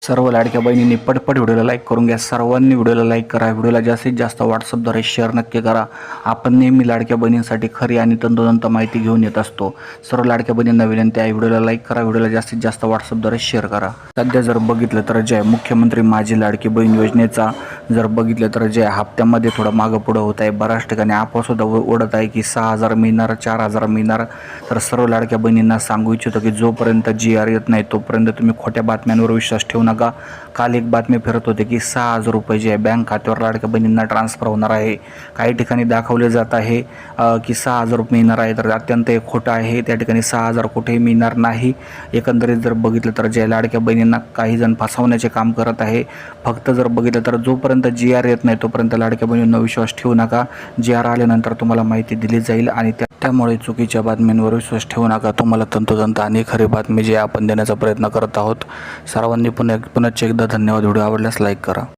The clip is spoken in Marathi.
सर्व लाडक्या बहिणींनी पटपट व्हिडिओला लाईक करून घ्या। सर्वांनी व्हिडिओला लाईक करा। व्हिडिओला जास्तीत जास्त व्हॉट्सअपद्वारे शेअर नक्की करा। आपण नेहमी लाडक्या बहिणींसाठी खरी आणि तंतोतंत माहिती घेऊन येत असतो। सर्व लाडक्या बहिणींना विनंती आहे, व्हिडिओला लाईक करा, व्हिडिओला जास्तीत जास्त व्हॉट्सअपद्वारे शेअर करा। सध्या जर बघितलं तर जे मुख्यमंत्री माझी लाडकी बहीण योजनेचा जर बघितलं तर जे हप्त्यामध्ये थोडं मागं पुढं होत आहे। बऱ्याच ठिकाणी अफवासुद्धा उडत आहे की 6,000 मिळणार, 4,000 मिळणार। तर सर्व लाडक्या बहिणींना सांगू इच्छितो की जोपर्यंत GR येत नाही तोपर्यंत तुम्ही खोट्या बातम्यांवर विश्वास ठेवू नका। काल एक बातमी फिरत होते की 6,000 रुपये जे बँक खात्यावर लाडक्या बहिणींना ट्रान्सफर होणार आहे। काही ठिकाणी दाखवले जात आहे की 6,000 रुपये मिळणार आहे, तर अत्यंत हे खोटं आहे। त्या ठिकाणी 6,000 कुठेही मिळणार नाही। एकंदरीत जर बघितलं तर जे लाडक्या बहिणींना काही जण फसवण्याचे काम करत आहे। फक्त जर बघितलं तर जोपर्यंत GR येत नाही तोपर्यंत लाडक्या बहिणींना विश्वास ठेवू नका। GR आल्यानंतर तुम्हाला माहिती दिली जाईल आणि त्यामुळे चुकीच्या बातम्यांवर विश्वास ठेवू नका। तुम्हाला तंतोतंत आणि खरी बातमी जी आपण देण्याचा प्रयत्न करत आहोत। सर्वांनी पुन्हा एकदा धन्यवाद। व्हिडिओ आवडल्यास लाईक करा।